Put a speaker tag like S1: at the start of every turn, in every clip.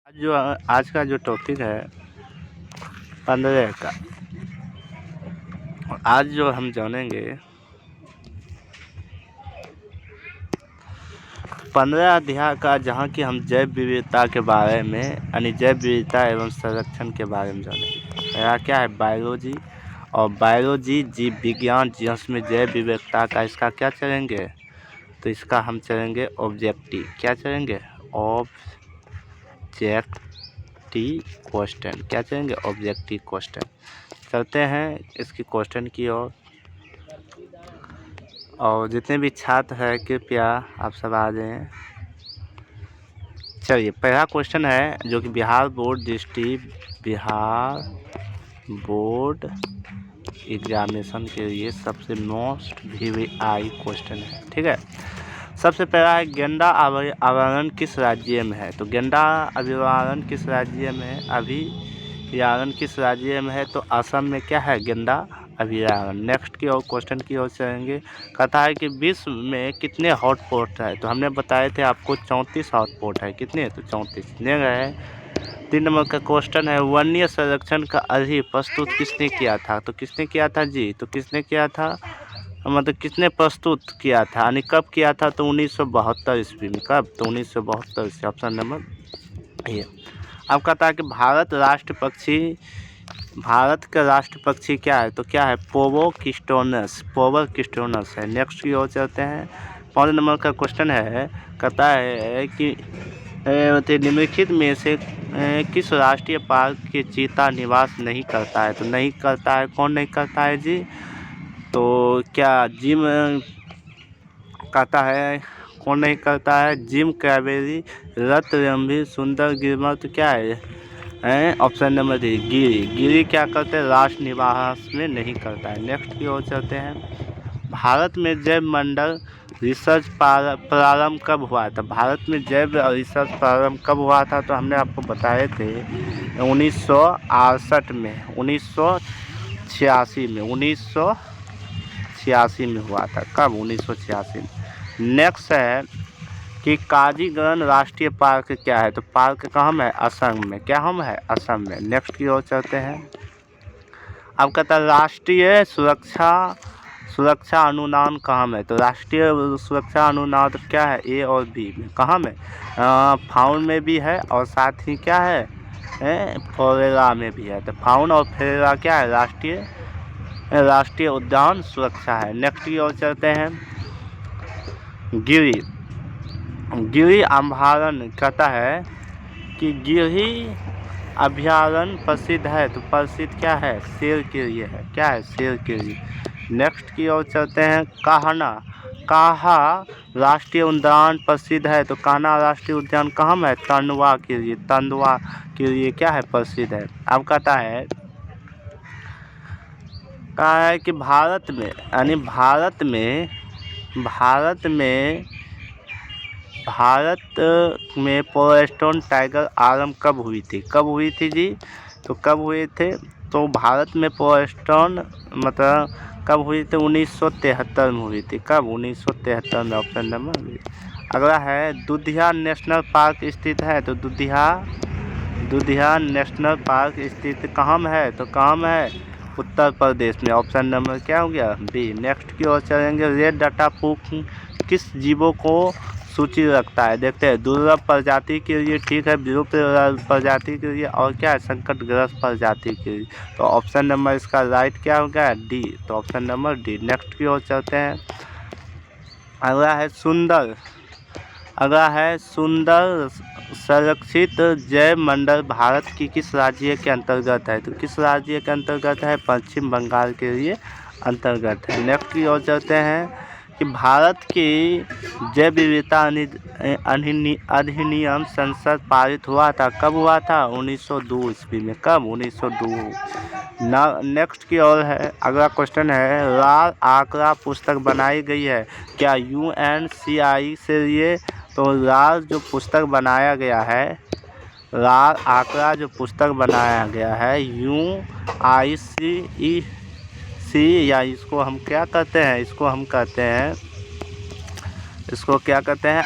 S1: आज का जो टॉपिक है 15 का। और आज जो हम जानेंगे 15 अध्याय का, जहाँ की हम जैव विविधता के बारे में यानी जैव विविधता एवं संरक्षण के बारे में जानेंगे। यह क्या है? बायोलॉजी। और बायोलॉजी जीव विज्ञान जिसमें जैव विविधता का इसका क्या चलेंगे, तो इसका हम चलेंगे ऑब्जेक्टिव। क्या चलेंगे? Objective question. क्या चलेंगे? Objective question. चलते हैं इसकी क्वेश्चन की ओर। और जितने भी छात्र हैं कृपया आप सब आ जाएं। चलिए, पहला क्वेश्चन है जो कि बिहार बोर्ड एग्जामिनेशन के लिए सबसे मोस्ट VVI क्वेश्चन है। ठीक है, सबसे पहला है गेंडा अभयारण्य किस राज्य में है? तो गेंडा अभयारण्य किस राज्य में है? अभयारण्य किस राज्य में है? तो असम में क्या है? गेंडा अभयारण्य। नेक्स्ट की ओर क्वेश्चन की ओर चलेंगे। कहता है कि विश्व में कितने हॉटस्पॉट है? तो हमने बताए थे आपको 34 हॉटस्पॉट है। कितने? तो 34 ले गए। 3 नंबर का क्वेश्चन है वन्य संरक्षण का अधि प्रस्तुत किसने किया था? तो किसने किया था जी? तो किसने किया था, मतलब किसने प्रस्तुत किया था, यानी कब किया था? तो 1972 ईस्वी में। कब? तो 1972 ईस्वी। ऑप्शन नंबर ये। अब कहता है कि भारत का राष्ट्र पक्षी क्या है? तो क्या है? पोवोकिस्टोनस है। नेक्स्ट की ओर चलते हैं। 5 नंबर का क्वेश्चन है, कहता है कि निम्नलिखित में से किस राष्ट्रीय पार्क के चीता निवास नहीं करता है? तो नहीं करता है, कौन नहीं करता है जी? तो क्या जिम कहता है, कौन नहीं करता है? जिम कैवेरी, रत्नगंभीर, सुंदर गिरमर। तो क्या है? ऑप्शन नंबर डी, गिरी क्या करते हैं? राष्ट्र निवास में नहीं करता है। नेक्स्ट की ओर चलते हैं। भारत में जैव मंडल रिसर्च प्रारंभ कब हुआ था? भारत में जैव रिसर्च प्रारंभ कब हुआ था? तो हमने आपको बताए थे 1968 में, 1986 में, 1986 में हुआ था। कब? 1986 में। नेक्स्ट है कि काजीरंगा राष्ट्रीय पार्क क्या है? तो पार्क कहाँ है? असम में। क्या हम है? असम में। नेक्स्ट की ओर चलते हैं। अब कहता है राष्ट्रीय सुरक्षा अनुदान कहाँ है? तो राष्ट्रीय सुरक्षा अनुदान क्या है? ए और बी में। कहाँ में? फाउन में भी है और साथ ही क्या है? फोरेरा में भी है। तो फाउन और फोरेरा क्या है? राष्ट्रीय उद्यान सुरक्षा है। नेक्स्ट की ओर चलते हैं। गिरी अभयारण्य कहता है कि गिरी अभयारण्य प्रसिद्ध है। तो प्रसिद्ध क्या है? शेर के लिए है। क्या है? शेर के लिए। नेक्स्ट की ओर चलते हैं। कान्हा राष्ट्रीय उद्यान प्रसिद्ध है। तो कान्हा राष्ट्रीय उद्यान कहाँ है? तेंदुआ के लिए क्या है? प्रसिद्ध है। अब कहता है कि भारत में पोस्टोन टाइगर आरंभ कब हुई थी? कब हुई थी जी? तो कब हुए थे? तो भारत में पोस्टोन मतलब कब हुई थी? 1973 में हुई थी। कब? 1973 में। Option number B. अगला है दुधिया नेशनल पार्क स्थित है। तो दुधिया नेशनल पार्क स्थित कहाँ में है? तो कहाँ में है? उत्तर प्रदेश में। ऑप्शन नंबर क्या हो गया? बी। नेक्स्ट की ओर चलेंगे। रेड डाटा पुक किस जीवों को सूची रखता है? देखते हैं। दुर्लभ प्रजाति के लिए, ठीक है, विलुप्त प्रजाति के लिए, और क्या है? संकटग्रस्त प्रजाति के लिए। तो ऑप्शन नंबर इसका राइट क्या हो गया? डी। तो ऑप्शन नंबर डी। नेक्स्ट की ओर चलते हैं। अगला है सुंदर संरक्षित जैव मंडल भारत की किस राज्य के अंतर्गत है? तो किस राज्य के अंतर्गत है? पश्चिम बंगाल के लिए अंतर्गत है। नेक्स्ट की ओर चलते हैं कि भारत की जैव विविधता अधिनियम संसद पारित हुआ था। कब हुआ था? 1902 ईस्वी में। कब? 1902। नेक्स्ट की ओर है। अगला क्वेश्चन है लाल आंकड़ा पुस्तक बनाई गई है क्या UNCI से? ये तो लाल जो पुस्तक बनाया गया है, लाल आंकड़ा जो पुस्तक बनाया गया है UIC या इसको हम क्या कहते हैं? इसको क्या कहते हैं?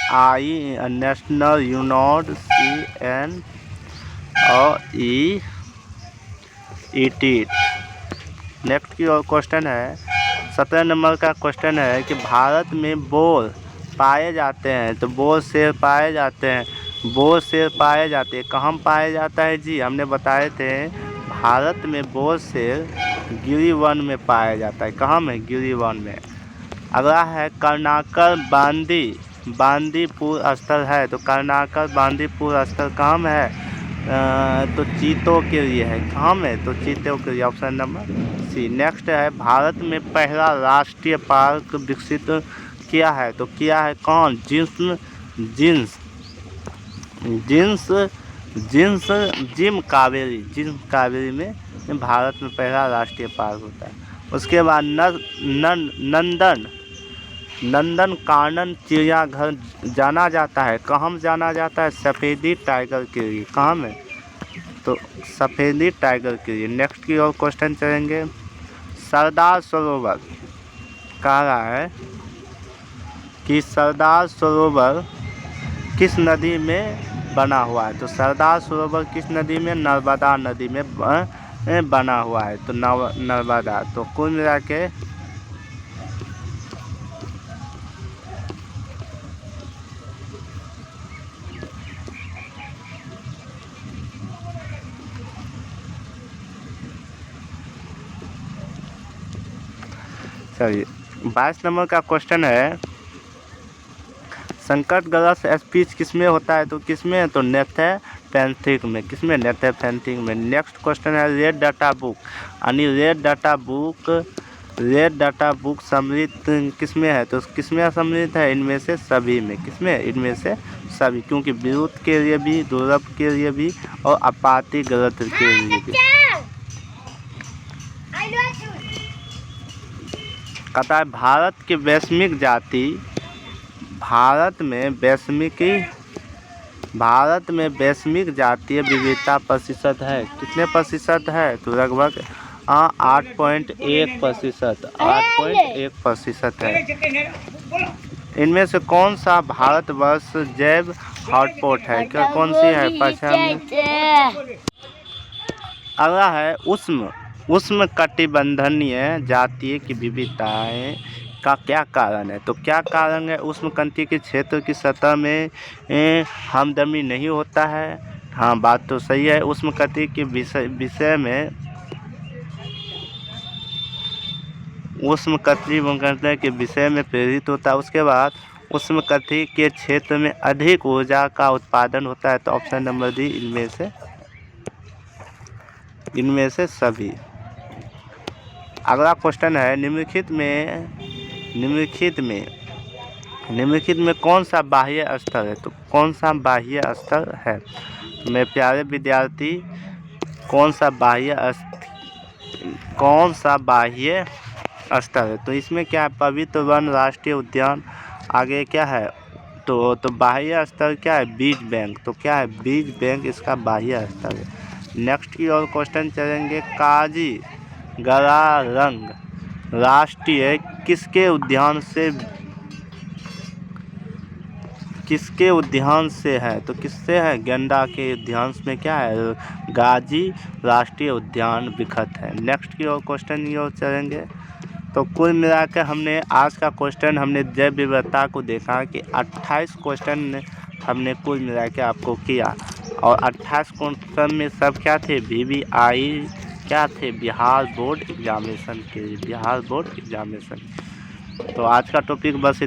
S1: नेशनल यूनिवर्सिटी और ईटी। नेक्स्ट की और क्वेश्चन है 17 नंबर का क्वेश्चन है कि भारत में बोर पाए जाते हैं, तो बोर शेर पाए जाते हैं, बोर शेर पाए जाते हैं कहाँ पाए जाता है जी? हमने बताए थे भारत में बोर शेर गिरिवन में पाया जाता है। कहाँ में? गिरिवन में। अगला है कर्नाकर बांदीपुर स्थल है, तो कर्नाकर बांदीपुर स्थल कहाँ में है? तो चीतों के लिए है। कहाँ में? तो चीतों के लिए, ऑप्शन नंबर सी। नेक्स्ट है भारत में पहला राष्ट्रीय पार्क विकसित किया है, तो किया है कौन? जिम कावेरी में भारत में पहला राष्ट्रीय पार्क होता है। उसके बाद नंदन कानन चिड़ियाघर जाना जाता है। कहाँ जाना जाता है? सफ़ेदी टाइगर के लिए। कहाँ में? तो सफ़ेदी टाइगर के लिए। नेक्स्ट की और क्वेश्चन चलेंगे। सरदार सरोवर कह रहा है कि सरदार सरोवर किस नदी में बना हुआ है? तो सरदार सरोवर किस नदी में? नर्मदा नदी में बना हुआ है, तो नर्मदा। तो कुल मिला के चलिए 22 नंबर का क्वेश्चन है संकटग्रस्त स्पीच किसमें होता है? तो किसमें? तो नेथेपेंथिक में। किसमें? नेथेपेंथिक में। नेक्स्ट क्वेश्चन है रेड डाटा बुक, यानी रेड डाटा बुक सम्मिलित किसमें है? तो किसमें सम्मिलित है? इनमें से सभी में। किसमें? इनमें से सभी, क्योंकि विरुद्ध के लिए भी, दुर्लभ के लिए भी और आपत्तिग्रस्त के लिए भी। कहता है भारत में वैश्विक जातीय विविधता प्रतिशत है। कितने प्रतिशत है? तो लगभग 8.1%। 8.1% है। इनमें से कौन सा भारतवर्ष जैव हॉटस्पॉट है? क्या कौन सी है? अगला है उष्ण कटिबंधीय जातीय की विविधताएं का क्या कारण है? तो क्या कारण है? उष्णकटिबंधीय के क्षेत्र की सतह में हमदमी नहीं होता है। हाँ, बात तो सही है। उष्णकटिबंधीय के विषय में उष्णकटिबंधीय के विषय में प्रेरित होता है। उसके बाद उष्णकटिबंधीय के क्षेत्र में अधिक ऊर्जा का उत्पादन होता है। तो ऑप्शन नंबर डी, इनमें से सभी। अगला क्वेश्चन है निम्नलिखित में कौन सा बाह्य स्तर है? तो कौन सा बाह्य स्तर है? मेरे प्यारे विद्यार्थी, कौन सा बाह्य स्तर है? तो इसमें क्या है? पवित्र वन राष्ट्रीय उद्यान। आगे क्या है? तो बाह्य स्तर क्या है? बीज बैंक। तो क्या है? बीज बैंक इसका बाह्य स्तर है। नेक्स्ट की और क्वेश्चन चलेंगे। काजीरंगा राष्ट्रीय किसके उद्यान से है? तो किससे है? गैंडा के उद्यान में क्या है? गाजी राष्ट्रीय उद्यान विख्यात है। नेक्स्ट की और क्वेश्चन की ओर चलेंगे। तो कुल मिलाकर हमने आज का क्वेश्चन हमने जैव विविधता को देखा कि 28 क्वेश्चन हमने कुल मिला के आपको किया, और 28 क्वेश्चन में सब क्या थे? VVI क्या थे? बिहार बोर्ड एग्जामिनेशन के लिए। तो आज का टॉपिक बस